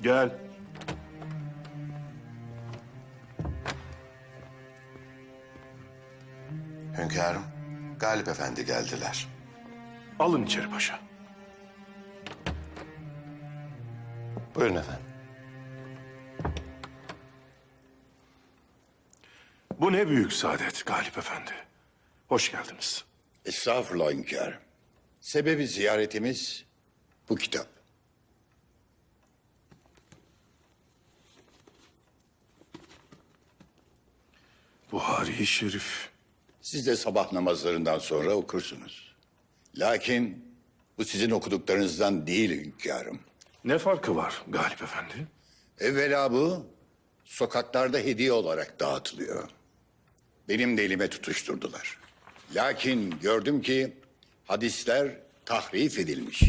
Gel. Hünkârım, Galip Efendi geldiler. Alın içeri paşa. Buyurun efendim. Bu ne büyük saadet Galip Efendi. Hoş geldiniz. Estağfurullah hünkârım. Sebebi ziyaretimiz bu kitap. Buhari-i Şerif. Siz de sabah namazlarından sonra okursunuz. Lakin bu sizin okuduklarınızdan değil hünkârım. Ne farkı var Galip Efendi? Evvela bu sokaklarda hediye olarak dağıtılıyor. Benim de elime tutuşturdular. Lakin gördüm ki hadisler tahrif edilmiş.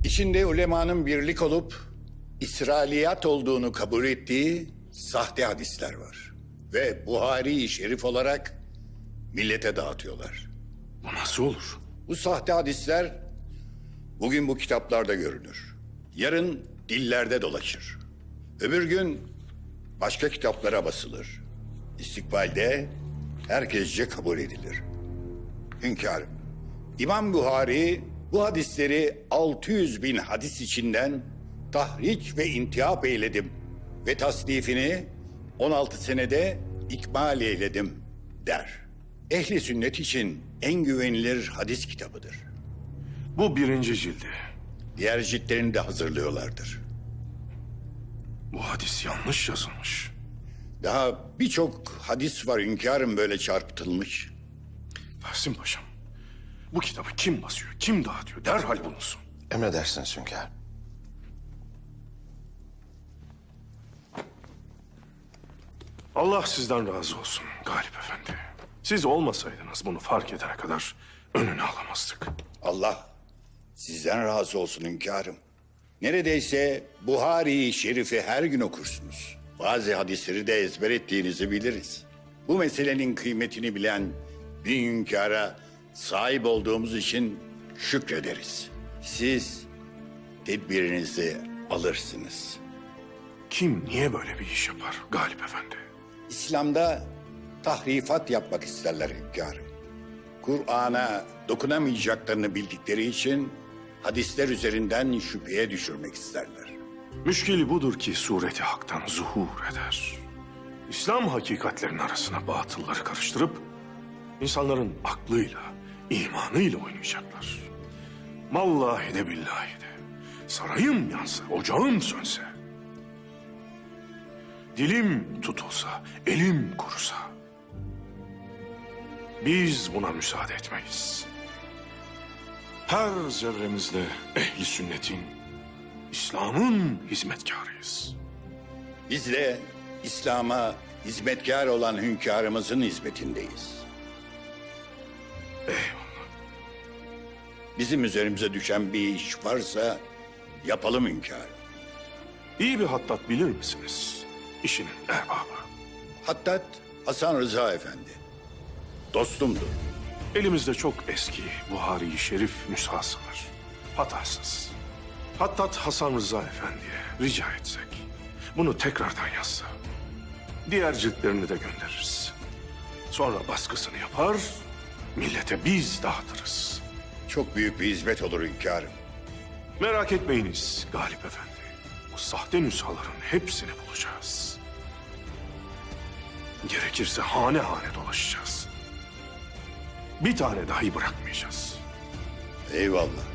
İçinde ulemanın birlik olup İsrailiyat olduğunu kabul ettiği sahte hadisler var. Ve Buhari-i Şerif olarak millete dağıtıyorlar. Bu nasıl olur? Bu sahte hadisler bugün bu kitaplarda görünür. Yarın dillerde dolaşır. Öbür gün başka kitaplara basılır. İstikbalde herkesce kabul edilir. Hünkârım, İmam Buhari bu hadisleri 600 bin hadis içinden tahriç ve intihap eyledim ve tasnifini 16 senede ikmal eyledim der. Ehli sünnet için en güvenilir hadis kitabıdır. Bu 1. cildi. Diğer ciltlerini de hazırlıyorlardır. Bu hadis yanlış yazılmış. Daha birçok hadis var hünkârım böyle çarpıtılmış. Tahsin Paşam, bu kitabı kim basıyor, kim dağıtıyor derhal bulunsun. Emredersiniz hünkârım. Allah sizden razı olsun Galip Efendi. Siz olmasaydınız bunu fark edene kadar önüne alamazdık. Allah sizden razı olsun hünkârım. Neredeyse Buhari-i Şerif'i her gün okursunuz. Bazı hadisleri de ezber ettiğinizi biliriz. Bu meselenin kıymetini bilen bir hünkâra sahip olduğumuz için şükrederiz. Siz tedbirinizi alırsınız. Kim niye böyle bir iş yapar Galip Efendi? İslam'da tahrifat yapmak isterler hünkârım. Kur'an'a dokunamayacaklarını bildikleri için hadisler üzerinden şüpheye düşürmek isterler. Müşkili budur ki sureti haktan zuhur eder. İslam hakikatlerinin arasına batılları karıştırıp insanların aklıyla, imanıyla oynayacaklar. Vallahi de billahi de sarayım yansa, ocağım sönse, dilim tutulsa, elim kurusa, biz buna müsaade etmeyiz. Her zerremizle ehli sünnetin, İslam'ın hizmetkarıyız. Biz de İslam'a hizmetkar olan hünkârımızın hizmetindeyiz. Eyvallah. Bizim üzerimize düşen bir iş varsa yapalım hünkârım. İyi bir hattat bilir misiniz? İşinin erbabı. Hattat Hasan Rıza Efendi. Dostumdu. Elimizde çok eski Buhari-i Şerif nüshası var. Hatasız. Hattat Hasan Rıza Efendi'ye rica etsek, bunu tekrardan yazsa, diğer ciltlerini de göndeririz. Sonra baskısını yapar, millete biz dağıtırız. Çok büyük bir hizmet olur hünkârım. Merak etmeyiniz Galip Efendi. Bu sahte nüshaların hepsini bulacağız. Gerekirse hane hane dolaşacağız. Bir tane dahi bırakmayacağız. Eyvallah.